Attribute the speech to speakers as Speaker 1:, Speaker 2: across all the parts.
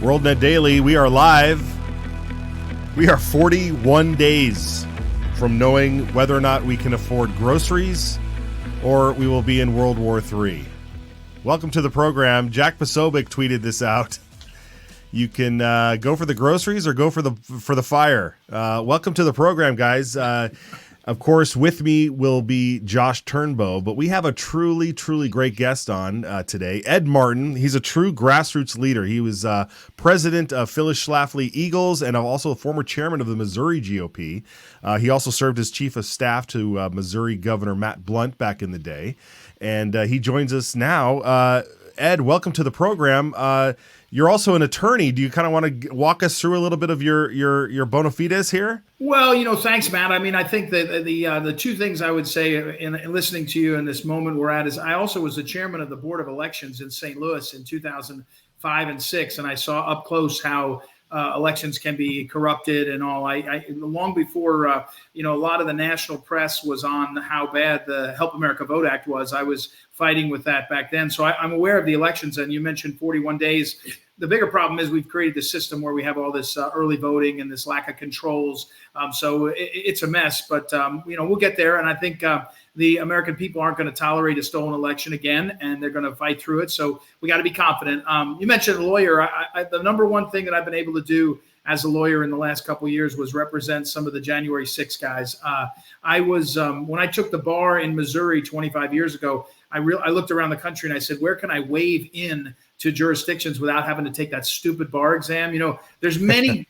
Speaker 1: WorldNetDaily, we are live. We are 41 days from knowing whether or not we can afford groceries or we will be in World War III. Welcome to the program. Jack Posobiec tweeted this out. You can go for the groceries or go for the fire. Welcome to the program, guys. Of course, with me will be Josh Turnbow, but we have a truly, truly great guest on today, Ed Martin. He's a true grassroots leader. He was president of Phyllis Schlafly Eagles and also a former chairman of the Missouri GOP. He also served as chief of staff to Missouri Governor Matt Blunt back in the day, and he joins us now. Ed, welcome to the program. You're also an attorney. Do you kind of want to walk us through a little bit of your bona fides here?
Speaker 2: Well, thanks, Matt. I mean, I think that the two things I would say in listening to you in this moment we're at is I also was the chairman of the Board of Elections in St. Louis in 2005 and 6, and I saw up close how elections can be corrupted and all. I long before a lot of the national press was on how bad the Help America Vote Act was. I was fighting with that back then, so I'm aware of the elections. And you mentioned 41 days. The bigger problem is we've created this system where we have all this early voting and this lack of controls. So it's a mess, but we'll get there. And I think the American people aren't going to tolerate a stolen election again, and they're going to fight through it. So we got to be confident. You mentioned a lawyer. The number one thing that I've been able to do as a lawyer in the last couple of years was represent some of the January 6 guys. I was when I took the bar in Missouri 25 years ago, I looked around the country and I said, where can I wave in to jurisdictions without having to take that stupid bar exam? There's many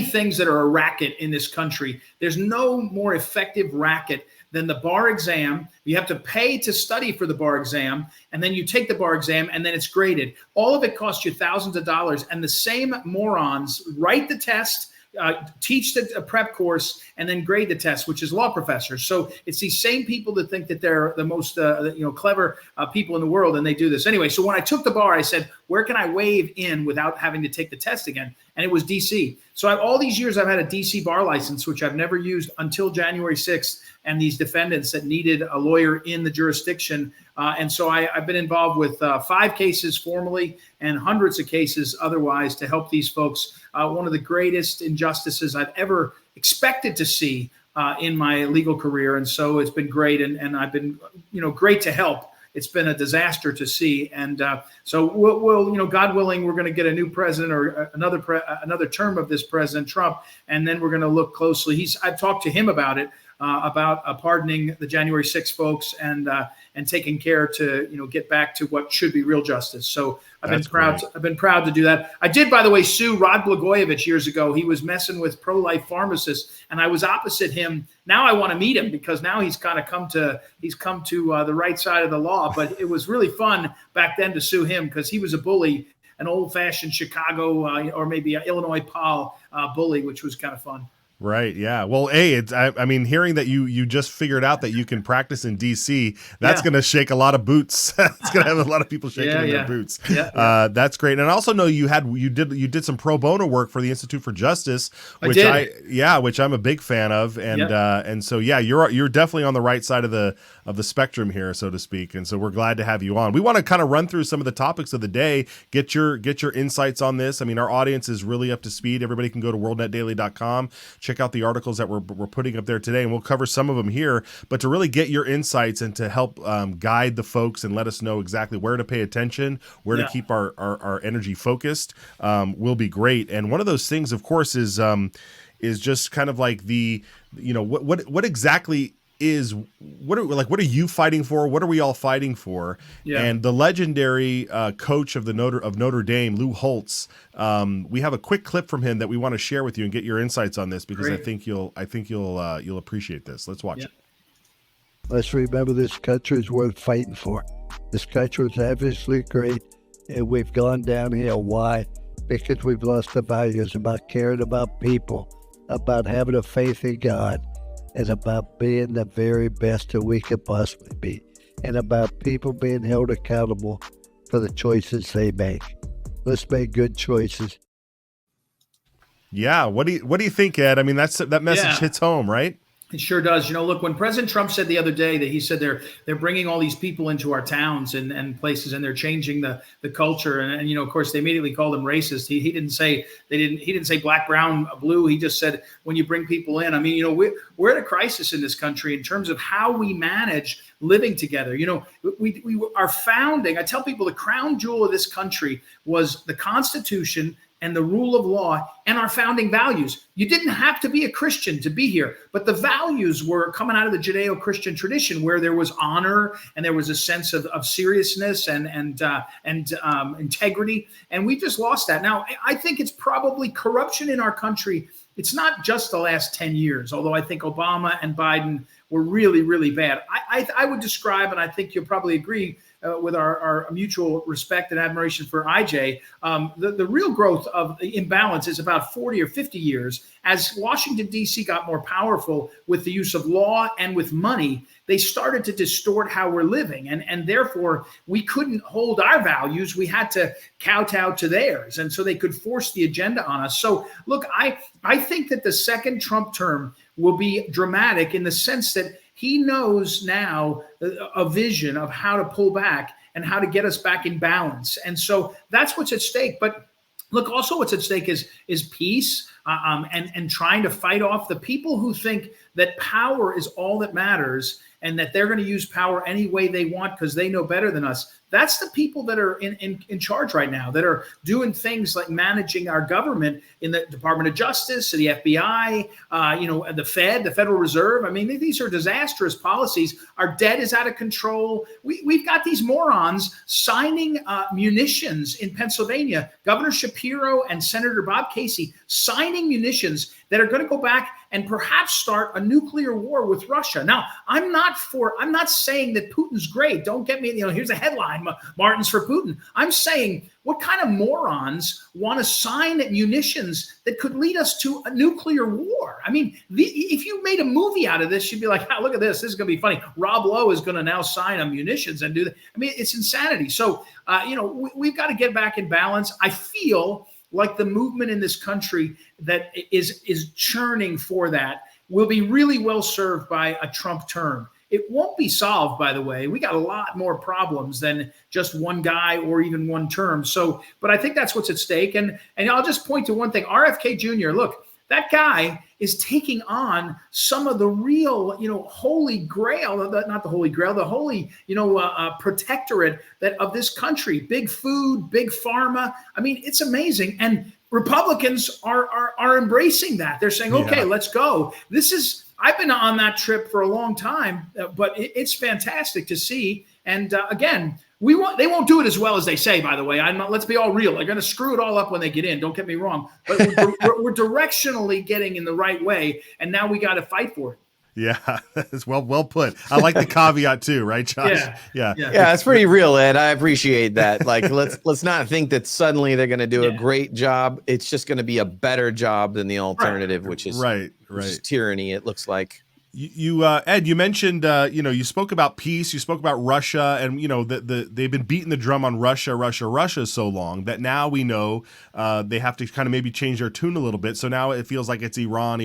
Speaker 2: things that are a racket in this country. There's no more effective racket than the bar exam. You have to pay to study for the bar exam, and then you take the bar exam, and then it's graded. All of it costs you thousands of dollars, and the same morons write the test, teach the prep course, and then grade the test, which is law professors. So it's these same people that think that they're the most clever people in the world, and they do this. Anyway, so when I took the bar, I said, where can I wave in without having to take the test again? And it was D.C. So all these years I've had a D.C. bar license, which I've never used until January 6th, and these defendants that needed a lawyer in the jurisdiction. And so I've been involved with 5 cases formally and hundreds of cases otherwise to help these folks. One of the greatest injustices I've ever expected to see in my legal career. And so it's been great. And I've been, great to help. It's been a disaster to see. And so we'll God willing, we're going to get a new president or another term of this President Trump. And then we're going to look closely. I've talked to him about it, about pardoning the January 6 folks and taking care to get back to what should be real justice. So I've been proud to do that. I did, by the way, sue Rod Blagojevich years ago. He was messing with pro-life pharmacists, and I was opposite him. Now I want to meet him because now he's come to the right side of the law. But it was really fun back then to sue him because he was a bully, an old-fashioned Chicago or maybe Illinois Paul bully, which was kind of fun.
Speaker 1: Right. Yeah. Well, I mean, hearing that you just figured out that you can practice in DC, that's going to shake a lot of boots. It's going to have a lot of people shaking their boots. Yeah. That's great. And I also know you did some pro bono work for the Institute for Justice, which which I'm a big fan of. And so you're definitely on the right side of the spectrum here, so to speak. And so we're glad to have you on. We want to kind of run through some of the topics of the day, get your insights on this. I mean, our audience is really up to speed. Everybody can go to worldnetdaily.com. Check out the articles that we're putting up there today, and we'll cover some of them here. But to really get your insights and to help guide the folks and let us know exactly where to pay attention, where to keep our energy focused, will be great. And one of those things, of course, is just kind of like what exactly is what are you fighting for? What are we all fighting for? Yeah. And the legendary coach of Notre Dame, Lou Holtz. We have a quick clip from him that we want to share with you and get your insights on this because great. I think you'll appreciate this. Let's watch it.
Speaker 3: Let's remember this country is worth fighting for. This country is obviously great, and we've gone downhill. Why? Because we've lost the values about caring about people, about having a faith in God, and about being the very best that we could possibly be, and about people being held accountable for the choices they make. Let's make good choices.
Speaker 1: Yeah. What do you think, Ed? I mean, that message hits home, right?
Speaker 2: It sure does. Look, when President Trump said the other day that he said they're bringing all these people into our towns and places, and they're changing the culture, and of course they immediately called him racist. He didn't say he didn't say black, brown, blue. He just said when you bring people in. I mean, we're at a crisis in this country in terms of how we manage living together. We our founding. I tell people the crown jewel of this country was the Constitution and the rule of law and our founding values. You didn't have to be a Christian to be here, but the values were coming out of the Judeo-Christian tradition, where there was honor and there was a sense of seriousness and integrity. And we just lost that. Now, I think it's probably corruption in our country. It's not just the last 10 years, although I think Obama and Biden were really, really bad. I would describe, and I think you'll probably agree with our mutual respect and admiration for IJ, the real growth of the imbalance is about 40 or 50 years. As Washington, D.C. got more powerful with the use of law and with money, they started to distort how we're living. And therefore, we couldn't hold our values. We had to kowtow to theirs. And so they could force the agenda on us. So, look, I think that the second Trump term will be dramatic in the sense that he knows now a vision of how to pull back and how to get us back in balance. And so that's what's at stake. But look, also what's at stake is peace and trying to fight off the people who think that power is all that matters and that they're going to use power any way they want because they know better than us. That's the people that are in charge right now, that are doing things like managing our government in the Department of Justice, the FBI, the Fed, the Federal Reserve. I mean, these are disastrous policies. Our debt is out of control. We've got these morons signing munitions in Pennsylvania. Governor Shapiro and Senator Bob Casey signing munitions that are going to go back and perhaps start a nuclear war with Russia. Now, I'm not saying that Putin's great. Don't get me, here's a headline, Martin's for Putin. I'm saying, what kind of morons want to sign munitions that could lead us to a nuclear war? I mean, if you made a movie out of this, you'd be like, oh, look at this. This is going to be funny. Rob Lowe is going to now sign on munitions and do that. I mean, it's insanity. So, we've got to get back in balance. I feel like the movement in this country that is churning for that will be really well served by a Trump term. It won't be solved, by the way. We got a lot more problems than just one guy or even one term. So, but I think that's what's at stake. And I'll just point to one thing. RFK Jr., look, that guy is taking on some of the real, holy grail, not the holy grail, the holy, protectorate of this country. Big food, big pharma. I mean, it's amazing. And Republicans are embracing that. They're saying, okay, let's go. I've been on that trip for a long time, but it's fantastic to see. And again, they won't do it as well as they say, by the way. Let's be all real. They're going to screw it all up when they get in. Don't get me wrong. But we're directionally getting in the right way. And now we got to fight for it.
Speaker 1: Yeah, that's well put. I like the caveat too, right, Josh?
Speaker 4: Yeah, it's pretty real, Ed. I appreciate that. Like, let's not think that suddenly they're going to do a great job. It's just going to be a better job than the alternative, which is which is tyranny. It looks like.
Speaker 1: You Ed, you mentioned you spoke about peace, you spoke about Russia, and they've been beating the drum on Russia so long that now we know they have to kind of maybe change their tune a little bit. So now it feels like it's Iran.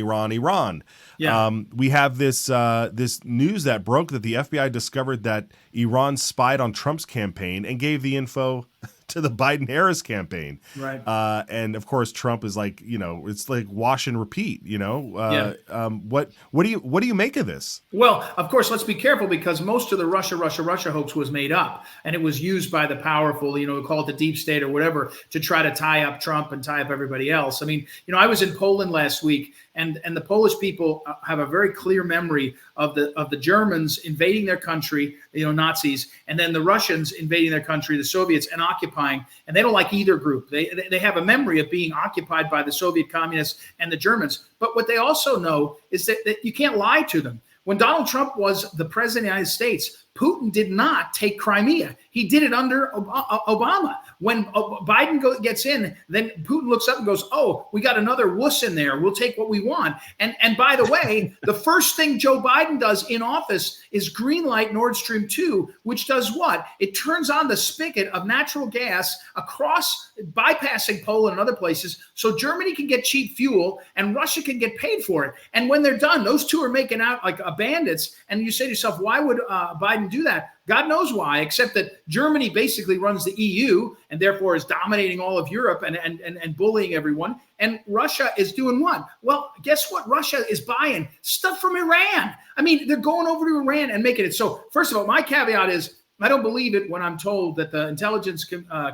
Speaker 1: Yeah. We have this news that broke that the FBI discovered that Iran spied on Trump's campaign and gave the info to the Biden-Harris campaign.
Speaker 2: Right.
Speaker 1: And of course, Trump is like, it's like wash and repeat, what do you make of this?
Speaker 2: Well, of course, let's be careful because most of the Russia hoax was made up and it was used by the powerful, call it the deep state or whatever, to try to tie up Trump and tie up everybody else. I mean, I was in Poland last week and the Polish people have a very clear memory of the Germans invading their country, Nazis, and then the Russians invading their country, the Soviets, and occupying. And they don't like either group. They have a memory of being occupied by the Soviet communists and the Germans. But what they also know is that you can't lie to them. When Donald Trump was the president of the United States, Putin did not take Crimea. He did it under Obama. When Biden gets in, then Putin looks up and goes, oh, we got another wuss in there. We'll take what we want. And by the way, the first thing Joe Biden does in office is greenlight Nord Stream 2, which does what? It turns on the spigot of natural gas across, bypassing Poland and other places, so Germany can get cheap fuel and Russia can get paid for it. And when they're done, those two are making out like bandits. And you say to yourself, why would Biden do that? God knows why, except that Germany basically runs the EU and therefore is dominating all of Europe and bullying everyone. And Russia is doing what? Well, guess what? Russia is buying stuff from Iran. I mean, they're going over to Iran and making it. So first of all, my caveat is I don't believe it when I'm told that the intelligence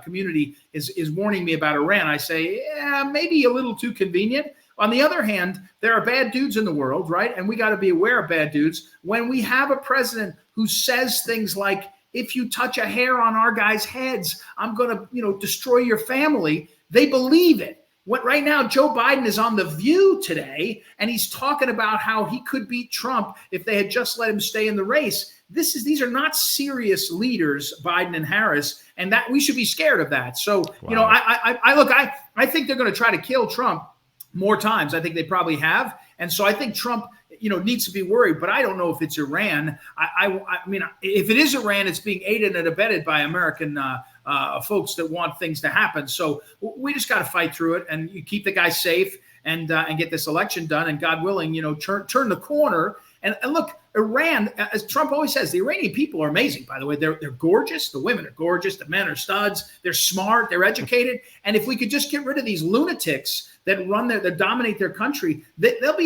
Speaker 2: community is warning me about Iran. I say, yeah, maybe a little too convenient. On the other hand, there are bad dudes in the world, right? And we got to be aware of bad dudes. When we have a president who says things like, if you touch a hair on our guys' heads, I'm going to, destroy your family, they believe it. Right now, Joe Biden is on The View today, and he's talking about how he could beat Trump if they had just let him stay in the race. These are not serious leaders, Biden and Harris, and that we should be scared of that. So, wow. I think they're going to try to kill Trump more times. I think they probably have. And so I think Trump, needs to be worried, but I don't know if it's Iran. I mean, if it is Iran, it's being aided and abetted by American folks that want things to happen. So we just got to fight through it and you keep the guy safe and get this election done. And God willing, turn the corner. And look, Iran, as Trump always says, the Iranian people are amazing, by the way. They're gorgeous. The women are gorgeous. The men are studs. They're smart. They're educated. And if we could just get rid of these lunatics that that dominate their country, there'll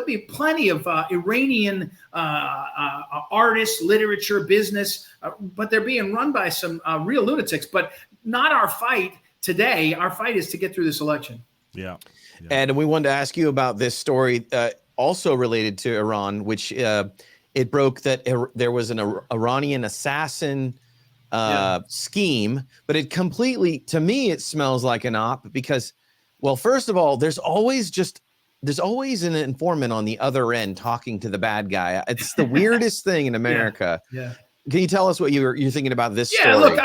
Speaker 2: be plenty of Iranian artists, literature, business, but they're being run by some real lunatics. But not our fight today. Our fight is to get through this election.
Speaker 1: Yeah.
Speaker 4: And we wanted to ask you about this story. Also related to Iran, which it broke that there was an Iranian assassin scheme, but it completely, to me, it smells like an op because, well, first of all, there's always an informant on the other end talking to the bad guy. It's the weirdest thing in America.
Speaker 2: Yeah.
Speaker 4: Can you tell us what you're thinking about this story?
Speaker 2: Yeah, look,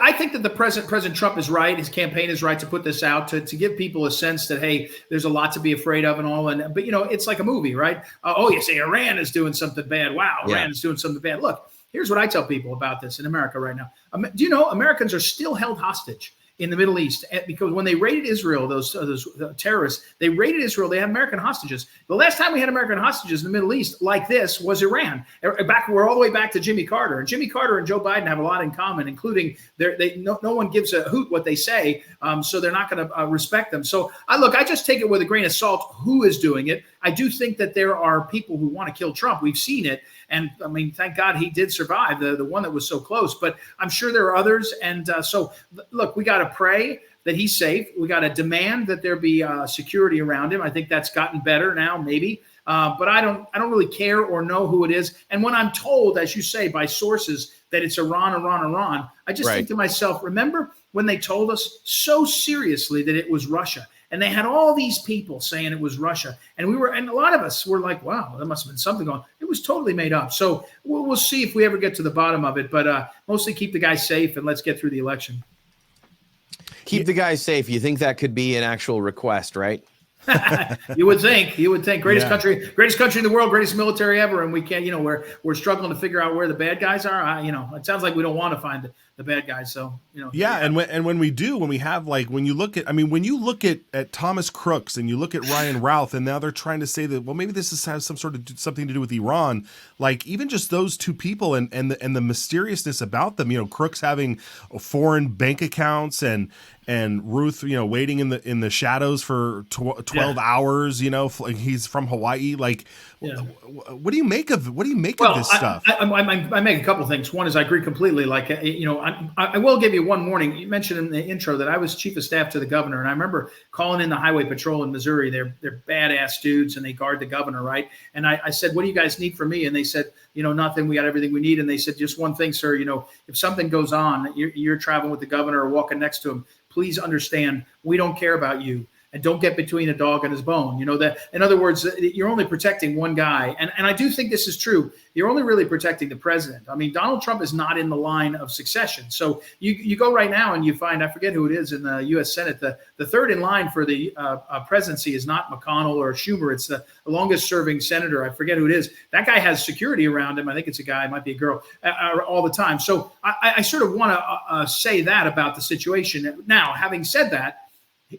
Speaker 2: I think that the President Trump is right. His campaign is right to put this out to give people a sense that, hey, there's a lot to be afraid of and all. But it's like a movie, right? You say Iran is doing something bad. Wow, Iran is doing something bad. Look, here's what I tell people about this in America right now. Do you know Americans are still held hostage in the Middle East because when they raided Israel, those terrorists, they raided Israel. They had American hostages. The last time we had American hostages in the Middle East like this was Iran. We're all the way back to Jimmy Carter. And Jimmy Carter and Joe Biden have a lot in common, including no one gives a hoot what they say, so they're not going to respect them. So I just take it with a grain of salt who is doing it. I do think that there are people who want to kill Trump. We've seen it. And I mean, thank God he did survive, the one that was so close. But I'm sure there are others. And so, look, we got to pray that he's safe. We got to demand that there be security around him. I think that's gotten better now, maybe. But I don't really care or know who it is. And when I'm told, as you say, by sources that it's Iran, I just think to myself, remember when they told us so seriously that it was Russia? And they had all these people saying it was Russia. And a lot of us were like, wow, there must have been something going on. It was totally made up. So we'll see if we ever get to the bottom of it. But mostly keep the guy safe and let's get through the election.
Speaker 4: Keep the guy safe. You think that could be an actual request, right?
Speaker 2: You would think. Greatest country in the world, greatest military ever. And we can't, we're struggling to figure out where the bad guys are. It sounds like we don't want to find the bad guys. So,
Speaker 1: Yeah. And when we have, like, when you look at Thomas Crooks and you look at Ryan Routh, and now they're trying to say that, well, maybe this has some sort of something to do with Iran. Like, even just those two people and the mysteriousness about them, Crooks having foreign bank accounts and Ruth, waiting in the shadows for 12 hours, he's from Hawaii. Like, what do you make of this stuff?
Speaker 2: I make a couple of things. One is I agree completely. Like, I will give you one warning. You mentioned in the intro that I was chief of staff to the governor, and I remember calling in the highway patrol in Missouri. They're badass dudes, and they guard the governor, right? And I said, "What do you guys need from me?" And they said, "Nothing. We got everything we need." And they said, "Just one thing, sir. If something goes on, you're traveling with the governor or walking next to him. Please understand, we don't care about you. and don't get between a dog and his bone. You know, that, in other words, you're only protecting one guy. And I do think this is true. You're only really protecting the president. I mean, Donald Trump is not in the line of succession. So you go right now and you find, I forget who it is in the U.S. Senate, the third in line for the presidency is not McConnell or Schumer. It's the longest serving senator. I forget who it is. That guy has security around him. I think it's a guy, it might be a girl, all the time. So I sort of want to say that about the situation. Now, having said that,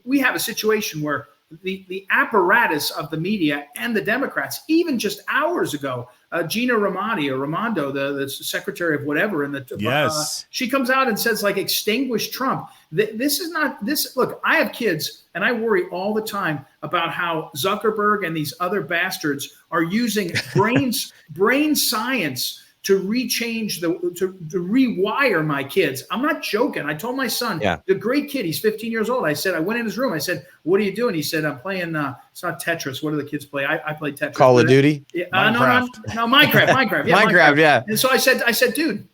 Speaker 2: we have a situation where the apparatus of the media and the Democrats, even just hours ago, Gina Raimondo, the secretary of whatever, and she comes out and says, like, extinguish Trump. This is not this. Look, I have kids, and I worry all the time about how Zuckerberg and these other bastards are using brain science to to rewire my kids. I'm not joking. I told my son, the great kid, he's 15 years old. I went in his room. I said, what are you doing? He said, I'm playing, it's not Tetris. What do the kids play? I play Tetris.
Speaker 4: Call of Duty?
Speaker 2: Minecraft. No, Minecraft. Yeah,
Speaker 4: Minecraft, yeah.
Speaker 2: And so I said, dude,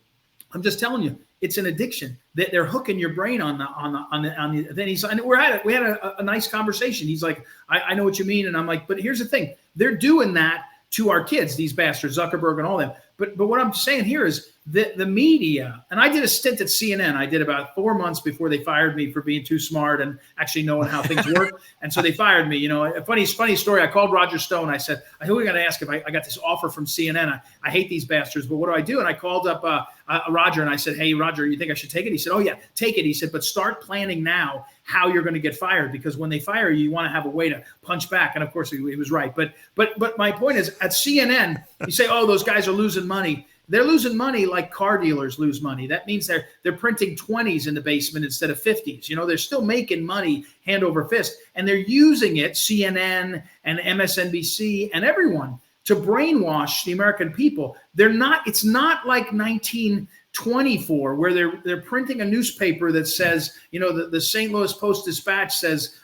Speaker 2: I'm just telling you, it's an addiction. They're hooking your brain on the then he's, and we had a nice conversation. He's like, I know what you mean. And I'm like, but here's the thing. They're doing that to our kids, these bastards, Zuckerberg and all them. But what I'm saying here is the media, and I did a stint at CNN. I did about 4 months before they fired me for being too smart and actually knowing how things work. And so they fired me. You know, a funny story. I called Roger Stone. I said, who are we going to ask if I got this offer from CNN? I hate these bastards, but what do? And I called up Roger and I said, hey, Roger, you think I should take it? He said, oh, yeah, take it. He said, but start planning now how you're going to get fired, because when they fire you, you want to have a way to punch back. And of course, he was right. But my point is, at CNN, you say, oh, those guys are losing money. They're losing money like car dealers lose money. That means they're printing 20s in the basement instead of 50s. You know, they're still making money hand over fist, and they're using it, CNN and MSNBC and everyone, to brainwash the American people. It's not like 1924 where they're printing a newspaper that says, you know, the St. Louis Post-Dispatch says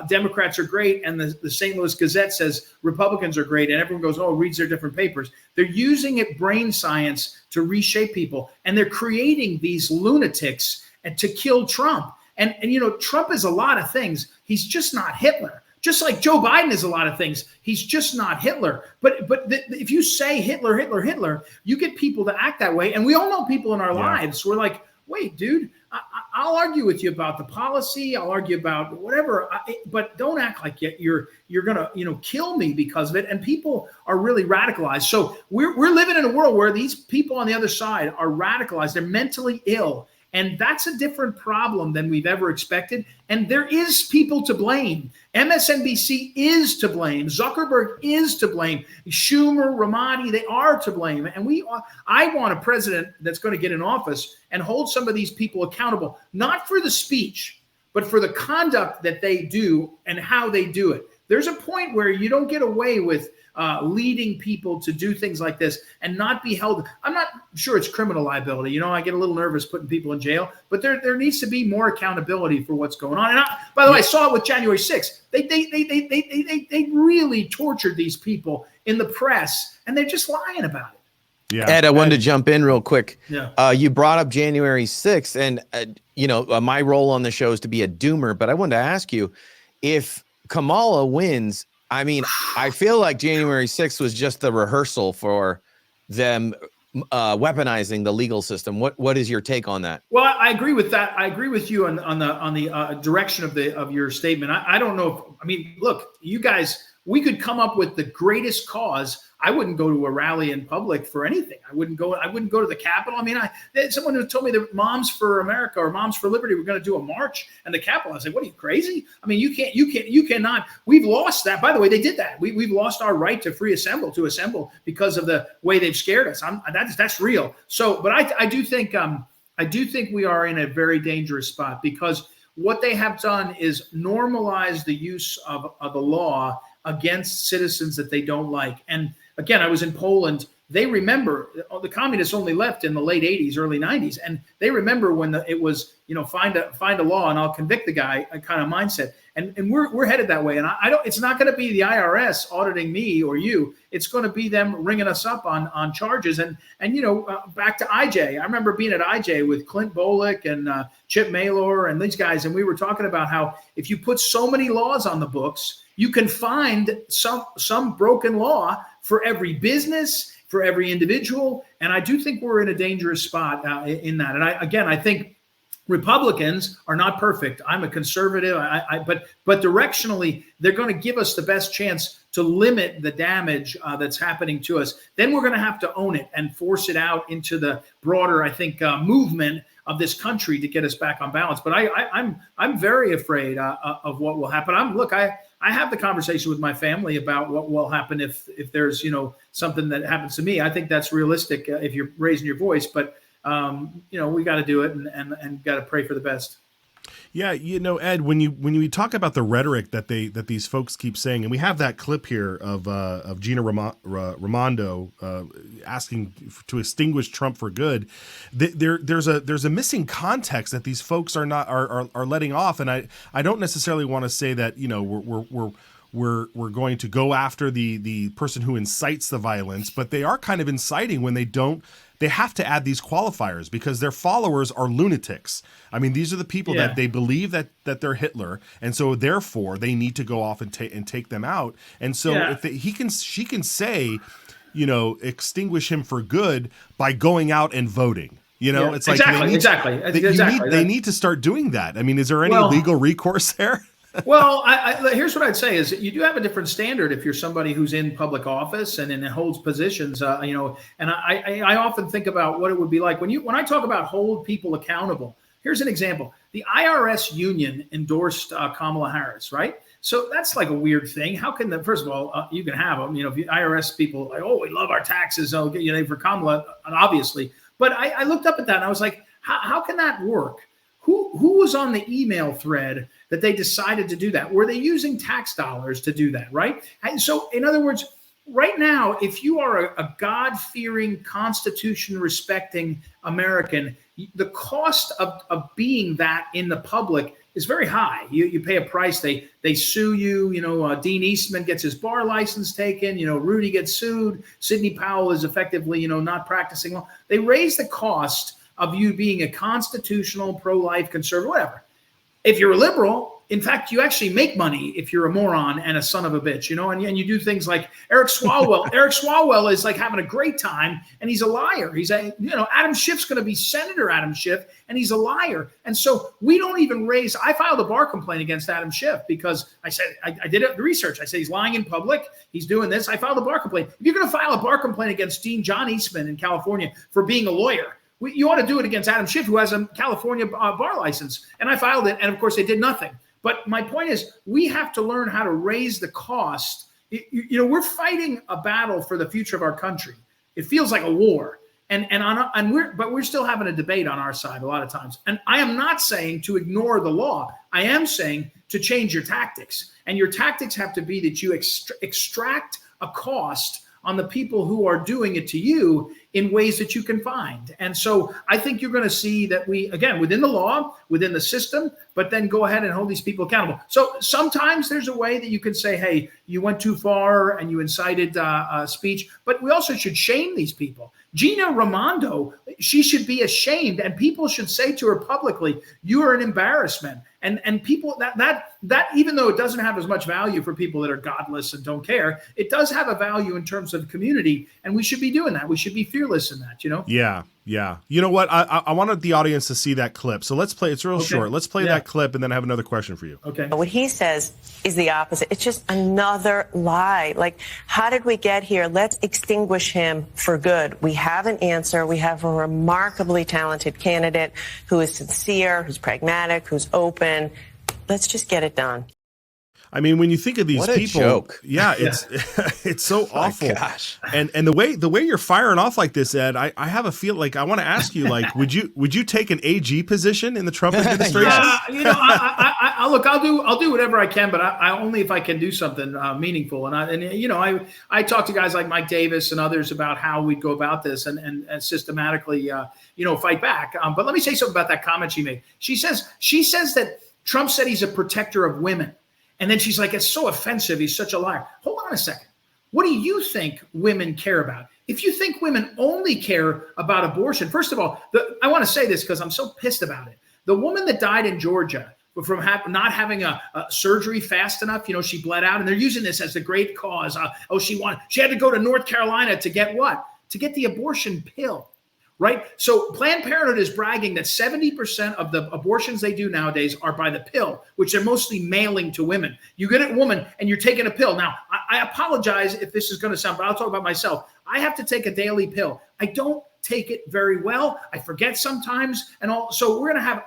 Speaker 2: Democrats are great, and the St. Louis Gazette says Republicans are great, and everyone goes, oh, reads their different papers. They're using brain science to reshape people, and they're creating these lunatics and to kill Trump. And you know, Trump is a lot of things. He's just not Hitler. Just like Joe Biden is a lot of things. He's just not Hitler. But if you say Hitler, Hitler, Hitler, you get people to act that way. And we all know people in our lives. We're like, wait, dude, I'll argue with you about the policy. I'll argue about whatever, but don't act like you're gonna, you know, kill me because of it. And people are really radicalized. So we're living in a world where these people on the other side are radicalized. They're mentally ill. And that's a different problem than we've ever expected. And there is people to blame. MSNBC is to blame. Zuckerberg is to blame. Schumer, Ramadi, they are to blame. And I want a president that's going to get in office and hold some of these people accountable, not for the speech, but for the conduct that they do and how they do it. There's a point where you don't get away with leading people to do things like this and not be held. I'm not sure it's criminal liability. You know, I get a little nervous putting people in jail, but there needs to be more accountability for what's going on. And by the way, I saw it with January 6th. They really tortured these people in the press, and they're just lying about it.
Speaker 4: Yeah. Ed, I wanted to jump in real quick. Yeah. You brought up January 6th, and you know, my role on the show is to be a doomer, but I wanted to ask you, if Kamala wins, I mean, I feel like January 6th was just the rehearsal for them weaponizing the legal system. What is your take on that?
Speaker 2: Well, I agree with that. I agree with you on the direction of your statement. I don't know. I mean, look, you guys, we could come up with the greatest cause. I wouldn't go to a rally in public for anything. I wouldn't go to the Capitol. I mean, someone who told me that Moms for America or Moms for Liberty were going to do a march in the Capitol. I was like, what are you, crazy? I mean, you cannot. We've lost that. We did that. We've lost our right to assemble because of the way they've scared us. That's real. So, but I do think we are in a very dangerous spot, because what they have done is normalize the use of the law against citizens that they don't like. And again, I was in Poland they remember the communists only left in the late 80s, early 90s. And they remember when it was, find a law and I'll convict the guy kind of mindset. And we're headed that way. And it's not going to be the IRS auditing me or you. It's going to be them ringing us up on charges. And back to IJ. I remember being at IJ with Clint Bolick and Chip Maylor and these guys. And we were talking about how if you put so many laws on the books, you can find some broken law for every business, for every individual. And I do think we're in a dangerous spot in that. And I think Republicans are not perfect. I'm a conservative, but directionally, they're going to give us the best chance to limit the damage that's happening to us. Then we're going to have to own it and force it out into the broader, I think, movement of this country to get us back on balance. But I'm very afraid of what will happen. I have the conversation with my family about what will happen if there's something that happens to me. I think that's realistic if you're raising your voice, but we got to do it and got to pray for the best.
Speaker 1: Yeah, Ed, when you talk about the rhetoric that these folks keep saying, and we have that clip here of Gina Raimondo asking to extinguish Trump for good, there's a missing context that these folks are letting off, and I don't necessarily want to say that we're going to go after the person who incites the violence, but they are kind of inciting when they don't. They have to add these qualifiers because their followers are lunatics. I mean, these are the people that they believe that they're Hitler, and so therefore they need to go off and take them out. And so if she can say, extinguish him for good by going out and voting. It's like they need to start doing that. I mean, is there any legal recourse there?
Speaker 2: Well, here's what I'd say is you do have a different standard if you're somebody who's in public office and holds positions, and I often think about what it would be like when I talk about hold people accountable. Here's an example. The IRS union endorsed Kamala Harris, right? So that's like a weird thing. How can first of all, you can have them, if IRS people like, we love our taxes, for Kamala, obviously. But I looked up at that and I was like, how can that work? Who was on the email thread that they decided to do that? Were they using tax dollars to do that, right? And so, in other words, right now, if you are a God-fearing, Constitution-respecting American, the cost of being that in the public is very high. You pay a price. They sue you. Dean Eastman gets his bar license taken. Rudy gets sued. Sidney Powell is effectively, not practicing law. They raise the cost of you being a constitutional, pro-life, conservative, whatever. If you're a liberal, in fact, you actually make money if you're a moron and a son of a bitch, and you do things like Eric Swalwell. Eric Swalwell is like having a great time, and he's a liar. He's Adam Schiff's going to be Senator Adam Schiff, and he's a liar. And so we don't even I filed a bar complaint against Adam Schiff because I said, I did the research. I said, he's lying in public. He's doing this. I filed a bar complaint. If you're going to file a bar complaint against John Eastman in California for being a lawyer, you ought to do it against Adam Schiff, who has a California bar license. And I filed it, and of course they did nothing. But my point is, we have to learn how to raise the cost. We're fighting a battle for the future of our country. It feels like a war, but we're still having a debate on our side a lot of times. And I am not saying to ignore the law. I am saying to change your tactics, and your tactics have to be that you extract a cost on the people who are doing it to you in ways that you can find. And so I think you're going to see that we, again, within the law, within the system, but then go ahead and hold these people accountable. So sometimes there's a way that you can say, hey, you went too far and you incited speech, but we also should shame these people. Gina Raimondo, she should be ashamed, and people should say to her publicly, you are an embarrassment. And people that even though it doesn't have as much value for people that are godless and don't care, it does have a value in terms of community, and we should be doing that. We should be fearless in that,
Speaker 1: Yeah. You know what? I wanted the audience to see that clip. So let's play. It's real short. Let's play that clip, and then I have another question for you.
Speaker 2: Okay.
Speaker 5: What he says is the opposite. It's just another lie. Like, how did we get here? Let's extinguish him for good. We have an answer. We have a remarkably talented candidate who is sincere, who's pragmatic, who's open. Let's just get it done.
Speaker 1: I mean, when you think of these
Speaker 4: what a
Speaker 1: people,
Speaker 4: joke.
Speaker 1: Yeah, it's it's so awful.
Speaker 4: Gosh.
Speaker 1: And the way you're firing off like this, Ed, I have a feel like I want to ask you, like, would you take an AG position in the Trump administration?
Speaker 2: I look, I'll do whatever I can, but I only if I can do something meaningful. And I talk to guys like Mike Davis and others about how we go about this and systematically fight back. But let me say something about that comment she made. She says that Trump said he's a protector of women. And then she's like, it's so offensive. He's such a liar. Hold on a second. What do you think women care about? If you think women only care about abortion, first of all, I want to say this because I'm so pissed about it. The woman that died in Georgia from not having a surgery fast enough, she bled out, and they're using this as a great cause. She had to go to North Carolina to get what? To get the abortion pill. Right. So Planned Parenthood is bragging that 70% of the abortions they do nowadays are by the pill, which they're mostly mailing to women. You get a woman and you're taking a pill. Now, I apologize if this is going to sound, but I'll talk about myself. I have to take a daily pill. I don't take it very well. I forget sometimes and all. So we're going to have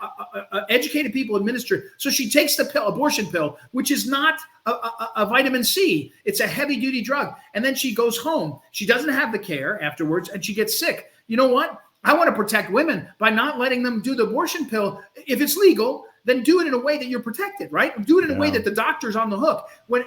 Speaker 2: educated people administer. So she takes the pill, abortion pill, which is not a vitamin C. It's a heavy duty drug. And then she goes home. She doesn't have the care afterwards and she gets sick. You know what? I want to protect women by not letting them do the abortion pill. If it's legal, then do it in a way that you're protected, right? Do it in a way that the doctor's on the hook. When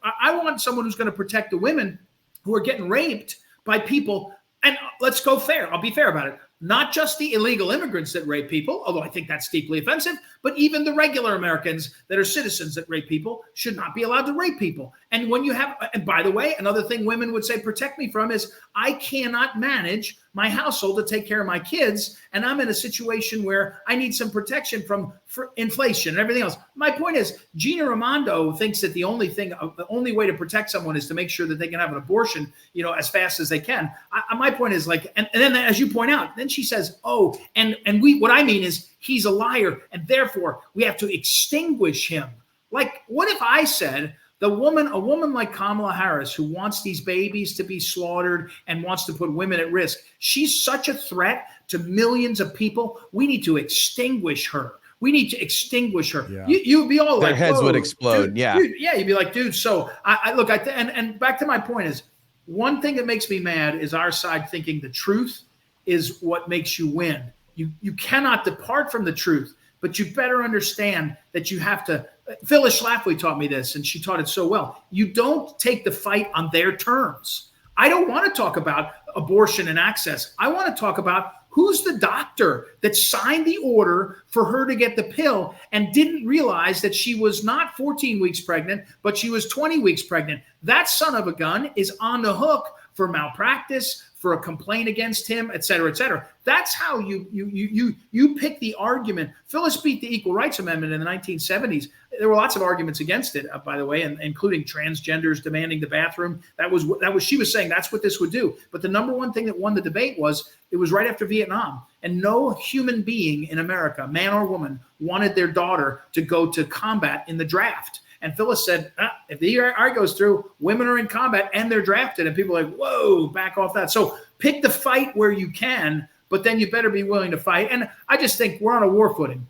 Speaker 2: I want someone who's going to protect the women who are getting raped by people. And let's go fair. I'll be fair about it. Not just the illegal immigrants that rape people, although I think that's deeply offensive, but even the regular Americans that are citizens that rape people should not be allowed to rape people. And when you have, and by the way, another thing women would say, protect me from is I cannot manage my household to take care of my kids. And I'm in a situation where I need some protection from inflation and everything else. My point is, Gina Raimondo thinks that the only way to protect someone is to make sure that they can have an abortion, as fast as they can. My point is and then as you point out, then she says, what I mean is he's a liar. And therefore we have to extinguish him. Like, what if I said, a woman like Kamala Harris, who wants these babies to be slaughtered and wants to put women at risk, she's such a threat to millions of people. We need to extinguish her. We need to extinguish her. Yeah. You'd be all
Speaker 4: their
Speaker 2: like,
Speaker 4: heads would explode.
Speaker 2: Dude,
Speaker 4: yeah.
Speaker 2: Dude, yeah. You'd be like, dude. So and back to my point is, one thing that makes me mad is our side thinking the truth is what makes you win. You cannot depart from the truth, but you better understand that you have to. Phyllis Schlafly taught me this, and she taught it so well. You don't take the fight on their terms. I don't want to talk about abortion and access. I want to talk about who's the doctor that signed the order for her to get the pill and didn't realize that she was not 14 weeks pregnant, but she was 20 weeks pregnant. That son of a gun is on the hook for malpractice, for a complaint against him, et cetera, et cetera. That's how you pick the argument. Phyllis beat the Equal Rights Amendment in the 1970s. There were lots of arguments against it, by the way, and including transgenders demanding the bathroom. That was she was saying that's what this would do. But the number one thing that won the debate was it was right after Vietnam, and no human being in America, man or woman, wanted their daughter to go to combat in the draft. And Phyllis said, if the ER goes through, women are in combat and they're drafted. And people are like, whoa, back off that. So pick the fight where you can, but then you better be willing to fight. And I just think we're on a war footing.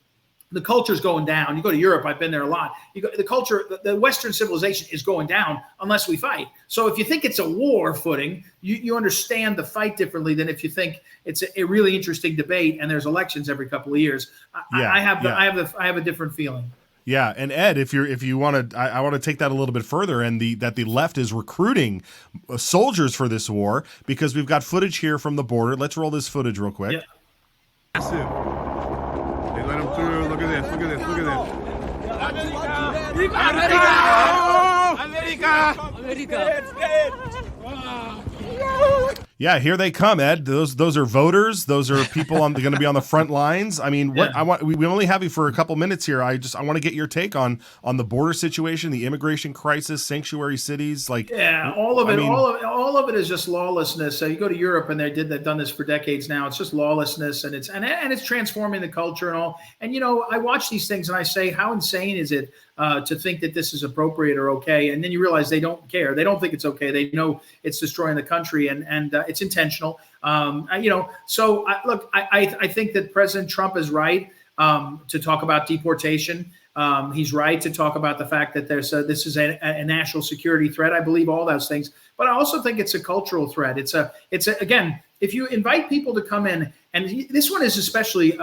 Speaker 2: The culture's going down. You go to Europe, I've been there a lot. The culture, the Western civilization is going down unless we fight. So if you think it's a war footing, you understand the fight differently than if you think it's a really interesting debate and there's elections every couple of years. I have a different feeling.
Speaker 1: Yeah, and Ed, if you want to, I want to take that a little bit further, and that the left is recruiting soldiers for this war because we've got footage here from the border. Let's roll this footage real quick.
Speaker 6: Yeah. Massive. They let them through. Look at this. Look at this. Look at this. America!
Speaker 1: Yeah, here they come, Ed. Those are voters. Those are people going to be on the front lines. I mean, we only have you for a couple minutes here. I want to get your take on the border situation, the immigration crisis, sanctuary cities.
Speaker 2: All of it is just lawlessness. So you go to Europe and they've done this for decades now. It's just lawlessness, and it's transforming the culture and all. And I watch these things and I say, how insane is it to think that this is appropriate or okay? And then you realize they don't care. They don't think it's okay. They know it's destroying the country, and it's intentional. So I think that President Trump is right to talk about deportation. He's right to talk about the fact that this is a national security threat. I believe all those things, but I also think it's a cultural threat. Again, if you invite people to come in, and this one is especially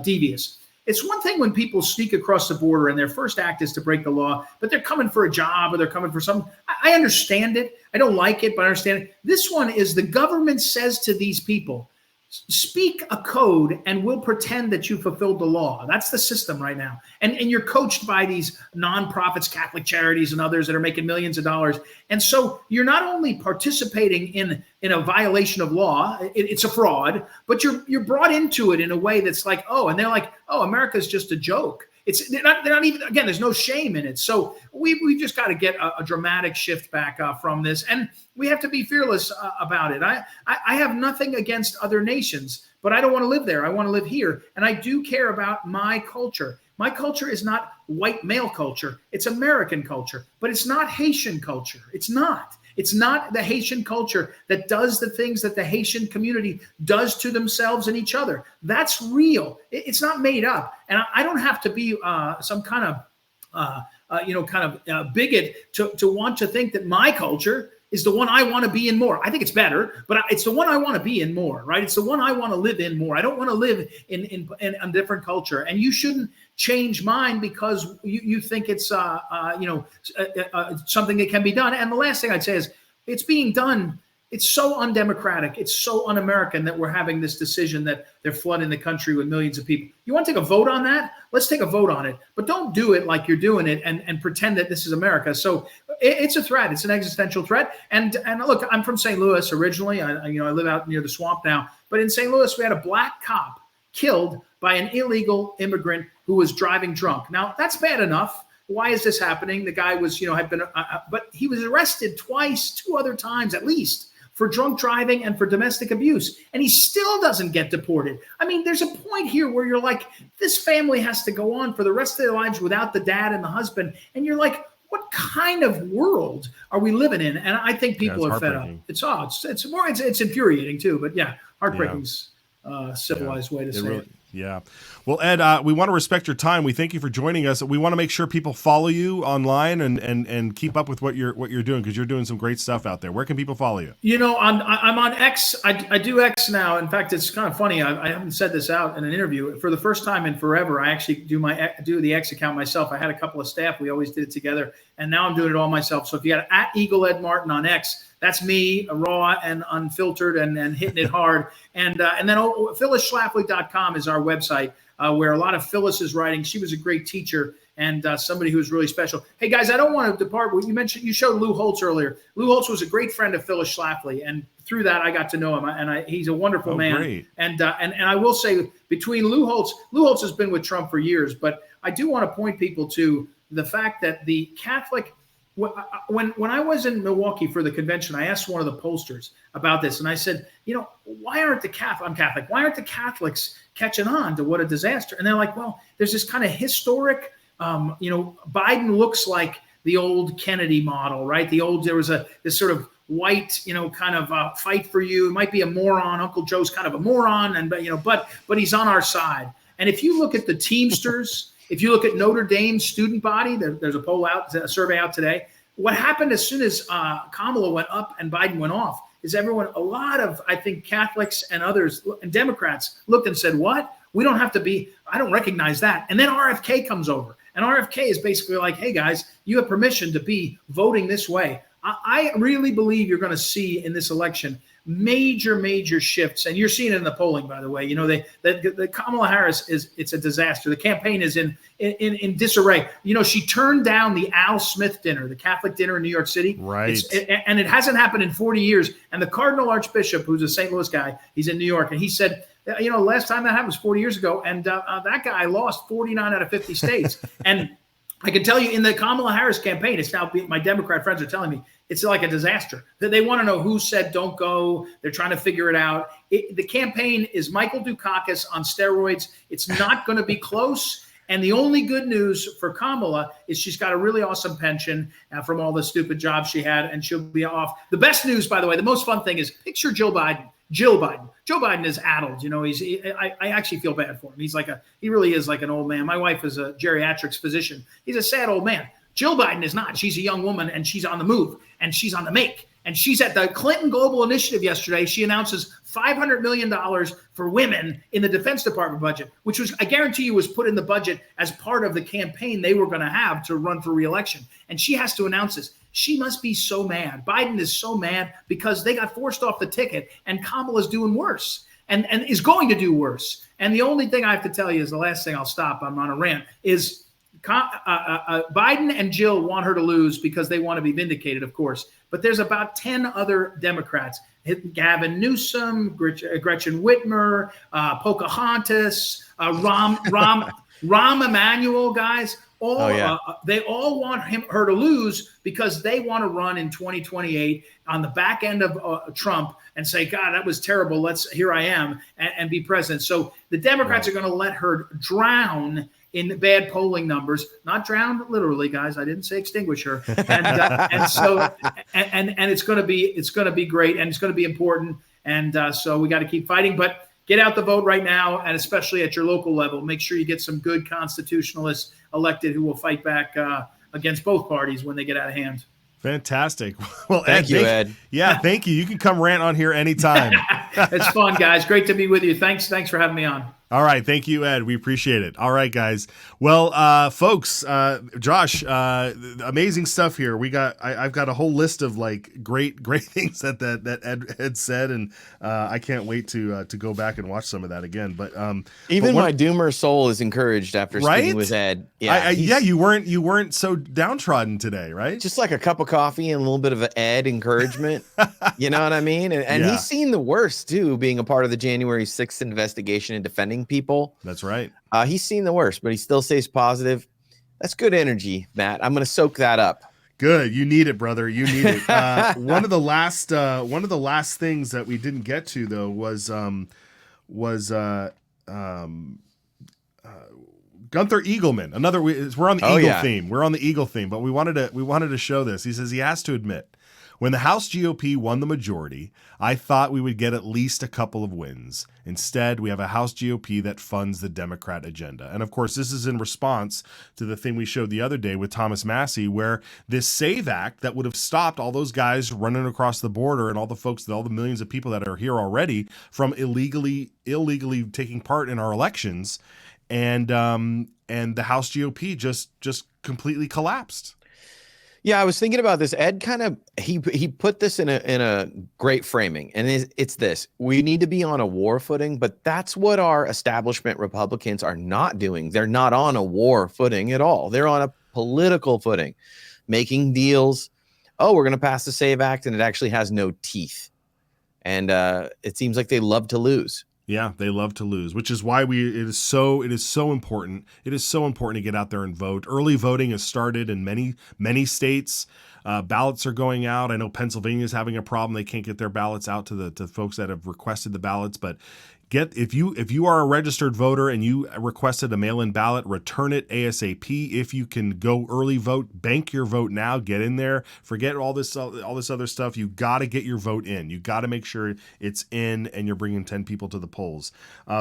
Speaker 2: devious. It's one thing when people sneak across the border and their first act is to break the law, but they're coming for a job or they're coming for something. I understand it. I don't like it, but I understand it. This one is the government says to these people, speak a code and we'll pretend that you fulfilled the law. That's the system right now. And you're coached by these nonprofits, Catholic charities and others that are making millions of dollars. And so you're not only participating in a violation of law, it's a fraud, but you're brought into it in a way that's like, oh, and they're like, oh, America's just a joke. They're not even, again, there's no shame in it. So we've just got to get a dramatic shift back from this. And we have to be fearless about it. I have nothing against other nations, but I don't want to live there. I want to live here. And I do care about my culture. My culture is not white male culture. It's American culture, but it's not Haitian culture. It's not. It's not the Haitian culture that does the things that the Haitian community does to themselves and each other. That's real. It's not made up. And I don't have to be some kind of bigot to want to think that my culture is the one I want to be in more. I think it's better, but it's the one I want to be in more, right? It's the one I want to live in more. I don't want to live in a different culture. And you shouldn't change mine because you think it's something that can be done. And the last thing I'd say is it's being done. It's so undemocratic. It's so un-American that we're having this decision that they're flooding the country with millions of people. You want to take a vote on that? Let's take a vote on it. But don't do it like you're doing it and pretend that this is America. So it's a threat. It's an existential threat. And look, I'm from St. Louis originally. I live out near the swamp now. But in St. Louis, we had a black cop killed by an illegal immigrant who was driving drunk. Now, that's bad enough. Why is this happening? The guy was, but he was arrested twice, 2 other times at least, for drunk driving and for domestic abuse. And he still doesn't get deported. I mean, there's a point here where you're like, this family has to go on for the rest of their lives without the dad and the husband. And you're like, what kind of world are we living in? And I think people are fed up. It's infuriating too, but yeah, heartbreaking's civilized way to say it.
Speaker 1: Yeah. Well, Ed, we want to respect your time. We thank you for joining us. We want to make sure people follow you online and keep up with what you're doing, because you're doing some great stuff out there. Where can people follow you?
Speaker 2: I'm on X. I do X now. In fact, it's kind of funny. I haven't said this out in an interview. For the first time in forever, I actually do the X account myself. I had a couple of staff. We always did it together. And now I'm doing it all myself. So if you got @Eagle Ed Martin on X, that's me, raw and unfiltered and hitting it hard. And then PhyllisSchlafly.com is our website where a lot of Phyllis is writing. She was a great teacher and somebody who was really special. Hey, guys, I don't want to depart. You showed Lou Holtz earlier. Lou Holtz was a great friend of Phyllis Schlafly. And through that, I got to know him. And he's a wonderful man. Great. And I will say, between Lou Holtz has been with Trump for years. But I do want to point people to the fact that the Catholic – when I was in Milwaukee for the convention, I asked one of the pollsters about this, and I said, why aren't the Catholic? I'm Catholic. Why aren't the Catholics catching on to what a disaster? And they're like, well, there's this kind of historic, Biden looks like the old Kennedy model, right? There was this sort of white, kind of fight for you. It might be a moron. Uncle Joe's kind of a moron, but he's on our side. And if you look at the Teamsters. If you look at Notre Dame's student body, there's a survey out today. What happened as soon as Kamala went up and Biden went off is a lot of, I think, Catholics and others and Democrats looked and said, what? We don't have to be, I don't recognize that. And then RFK comes over. And RFK is basically like, hey, guys, you have permission to be voting this way. I really believe you're going to see in this election major shifts, and you're seeing it in the polling, by the way. The Kamala Harris it's a disaster. The campaign is in disarray. She turned down the Al Smith dinner, the Catholic dinner in New York City.
Speaker 1: Right.
Speaker 2: And it hasn't happened in 40 years. And the Cardinal Archbishop, who's a St. Louis guy, he's in New York, and he said, last time that happened was 40 years ago, and that guy lost 49 out of 50 states. And I can tell you, in the Kamala Harris campaign, it's now my Democrat friends are telling me it's like a disaster. They want to know who said don't go. They're trying to figure it out. The campaign is Michael Dukakis on steroids. It's not going to be close. And the only good news for Kamala is she's got a really awesome pension from all the stupid jobs she had, and she'll be off. The best news, by the way, the most fun thing is picture Joe Biden. Jill Biden. Joe Biden is addled. You know, I actually feel bad for him. He really is like an old man. My wife is a geriatrics physician. He's a sad old man. Jill Biden is not. She's a young woman, and she's on the move, and she's on the make. And she's at the Clinton Global Initiative yesterday. She announces $500 million for women in the Defense Department budget, which was, I guarantee you, was put in the budget as part of the campaign they were going to have to run for re-election. And she has to announce this. She must be so mad. Biden is so mad because they got forced off the ticket, and Kamala's doing worse and is going to do worse. And the only thing I have to tell you is the last thing I'll stop. I'm on a rant is Biden and Jill want her to lose because they want to be vindicated, of course. But there's about 10 other Democrats, Gavin Newsom, Gretchen Whitmer, Pocahontas, Rahm Emanuel, guys. They all want her to lose because they want to run in 2028 on the back end of Trump and say, God, that was terrible. Here I am and be president. So the Democrats are going to let her drown in the bad polling numbers, not drown literally, guys. I didn't say extinguish her. And so it's going to be great, and it's going to be important. And so we got to keep fighting, but get out the vote right now, and especially at your local level. Make sure you get some good constitutionalists elected who will fight back against both parties when they get out of hand.
Speaker 1: Fantastic. Well,
Speaker 4: thank you, Ed.
Speaker 1: Yeah, thank you. You can come rant on here anytime.
Speaker 2: It's fun, guys. Great to be with you. Thanks for having me on.
Speaker 1: All right. Thank you, Ed. We appreciate it. All right, guys. Well, folks, Josh, amazing stuff here. I've got a whole list of like great things that Ed said, and I can't wait to go back and watch some of that again. But
Speaker 4: my doomer soul is encouraged after speaking with Ed.
Speaker 1: Yeah, you weren't so downtrodden today, right?
Speaker 4: Just like a cup of coffee and a little bit of Ed encouragement. You know what I mean? And he's seen the worst too, being a part of the January 6th investigation and defending people.
Speaker 1: That's right.
Speaker 4: He's seen the worst, but he still stays positive. That's good energy, Matt. I'm going to soak that up.
Speaker 1: Good. You need it, brother. You need it. One of the last things that we didn't get to though was Gunther Eagleman. We're on the Eagle theme. We're on the Eagle theme, but we wanted to show this. He says he has to admit, when the House GOP won the majority, I thought we would get at least a couple of wins. Instead, we have a House GOP that funds the Democrat agenda. And of course, this is in response to the thing we showed the other day with Thomas Massey, where this SAVE Act that would have stopped all those guys running across the border and all the millions of people that are here already from illegally taking part in our elections, and the House GOP just completely collapsed.
Speaker 4: Yeah, I was thinking about this. Ed he put this in a great framing, and it's this: we need to be on a war footing, but that's what our establishment Republicans are not doing. They're not on a war footing at all. They're on a political footing, making deals. Oh, we're going to pass the SAVE Act, and it actually has no teeth. And it seems like they love to lose.
Speaker 1: Yeah, they love to lose, which is why it is so important. It is so important to get out there and vote. Early voting has started in many states. Ballots are going out. I know Pennsylvania is having a problem. They can't get their ballots out to folks that have requested the ballots. But if you are a registered voter and you requested a mail-in ballot, return it ASAP. If you can go early vote, bank your vote now. Get in there. Forget all this other stuff. You got to get your vote in. You got to make sure it's in, and you're bringing 10 people to the polls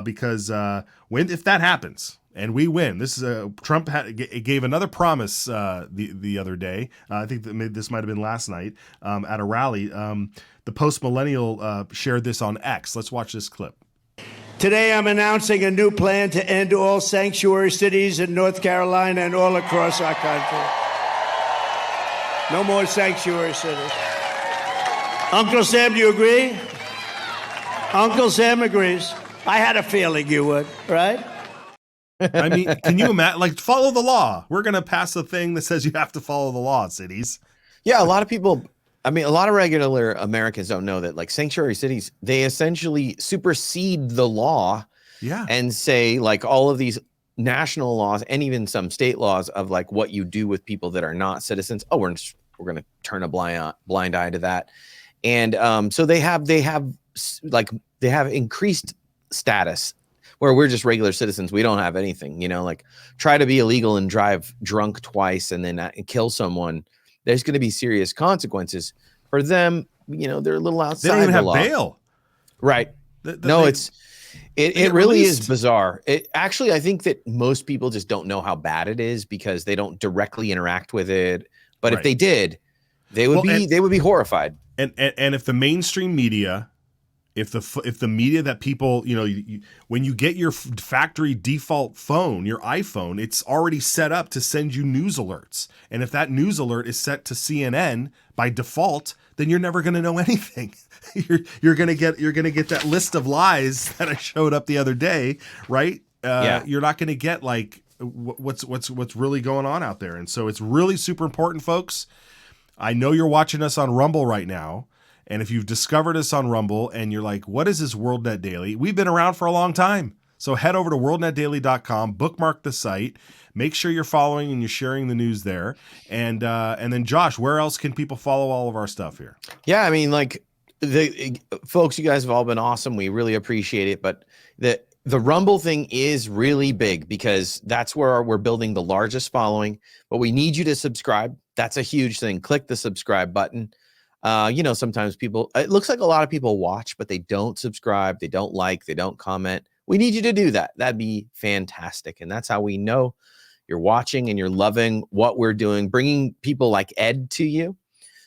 Speaker 1: because if that happens. And we win. This is Trump gave another promise the other day. I think this might have been last night at a rally. The post-millennial shared this on X. Let's watch this clip.
Speaker 7: Today, I'm announcing a new plan to end all sanctuary cities in North Carolina and all across our country. No more sanctuary cities. Uncle Sam, do you agree? Uncle Sam agrees. I had a feeling you would, right?
Speaker 1: I mean, can you imagine? Like, follow the law. We're going to pass a thing that says you have to follow the law, cities.
Speaker 4: Yeah, a lot of people. I mean, a lot of regular Americans don't know that, like, sanctuary cities, they essentially supersede the law, and say, like, all of these national laws and even some state laws of like what you do with people that are not citizens. Oh, we're going to turn a blind eye to that, and so they have increased status where we're just regular citizens. We don't have anything, like try to be illegal and drive drunk twice and then kill someone. There's going to be serious consequences for them. They're a little outside the law.
Speaker 1: They don't even have bail.
Speaker 4: Right. It really is bizarre. Actually, I think that most people just don't know how bad it is because they don't directly interact with it. But if they did, they would be horrified.
Speaker 1: And if the mainstream media, if the media that people, when you get your factory default phone, your iPhone, it's already set up to send you news alerts. And if that news alert is set to CNN by default, then you're never going to know anything. You're going to get that list of lies that I showed up the other day, right? You're not going to get like what's really going on out there. And so it's really super important, folks. I know you're watching us on Rumble right now. And if you've discovered us on Rumble and you're like, what is this WorldNet Daily? We've been around for a long time. So head over to worldnetdaily.com, bookmark the site, make sure you're following and you're sharing the news there. And then Josh, where else can people follow all of our stuff here?
Speaker 4: Yeah, I mean, like the folks, you guys have all been awesome. We really appreciate it. But the Rumble thing is really big because that's where we're building the largest following. But we need you to subscribe. That's a huge thing. Click the subscribe button. Sometimes it looks like a lot of people watch, but they don't subscribe, they don't like, they don't comment. We need you to do that. That'd be fantastic. And that's how we know you're watching and you're loving what we're doing, bringing people like Ed to you.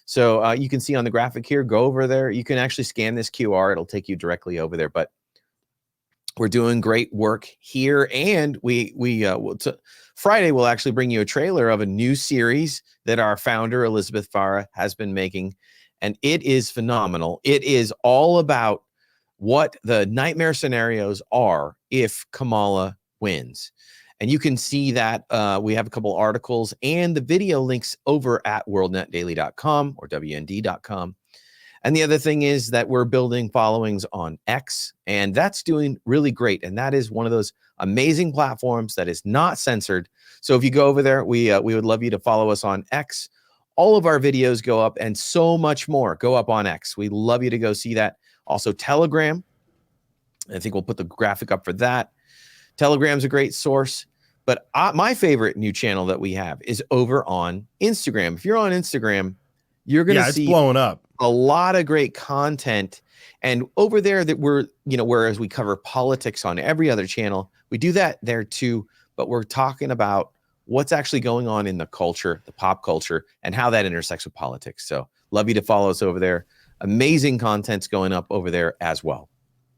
Speaker 4: So you can see on the graphic here, go over there. You can actually scan this QR. It'll take you directly over there. But we're doing great work here. And Friday, we'll actually bring you a trailer of a new series that our founder, Elizabeth Farah, has been making. And it is phenomenal. It is all about what the nightmare scenarios are if Kamala wins. And you can see that we have a couple articles and the video links over at worldnetdaily.com or WND.com. And the other thing is that we're building followings on X, and that's doing really great. And that is one of those amazing platforms that is not censored. So if you go over there, we would love you to follow us on X. All of our videos go up and so much more go up on X. We love you to go see that. Also Telegram. I think we'll put the graphic up for that. Telegram's a great source. But my favorite new channel that we have is over on Instagram. If you're on Instagram, you're going to see
Speaker 1: it's blowing up.
Speaker 4: A lot of great content. And over there that whereas we cover politics on every other channel, we do that there too. But we're talking about what's actually going on in the culture, the pop culture, and how that intersects with politics. So love you to follow us over there. Amazing content's going up over there as well.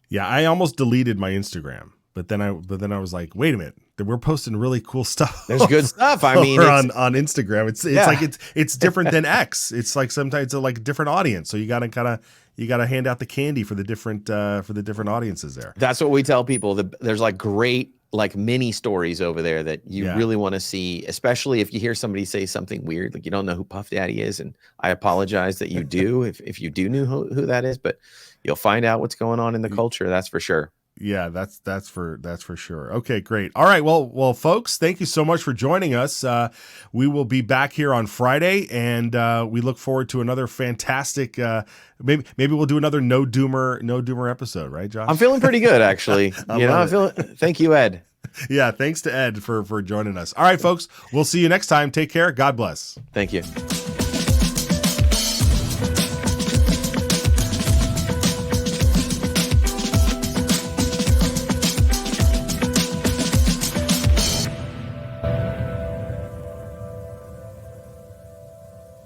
Speaker 1: Yeah, I almost deleted my Instagram, but then I was like, wait a minute, we're posting really cool stuff.
Speaker 4: There's good stuff. I mean,
Speaker 1: on Instagram, it's like it's different than X. It's like sometimes it's like a different audience, so you gotta hand out the candy for the different audiences there.
Speaker 4: That's what we tell people. There's like great like mini stories over there that you really want to see, especially if you hear somebody say something weird, like you don't know who Puff Daddy is. And I apologize that you do, if you do know who that is, but you'll find out what's going on in the culture. That's for sure.
Speaker 1: Yeah, that's for sure. Okay, great. All right. Well, folks, thank you so much for joining us. We will be back here on Friday, and we look forward to another fantastic. Maybe we'll do another no doomer episode, right, Josh?
Speaker 4: I'm feeling pretty good, actually. Thank you, Ed.
Speaker 1: Yeah, thanks to Ed for joining us. All right, folks, we'll see you next time. Take care. God bless.
Speaker 4: Thank you.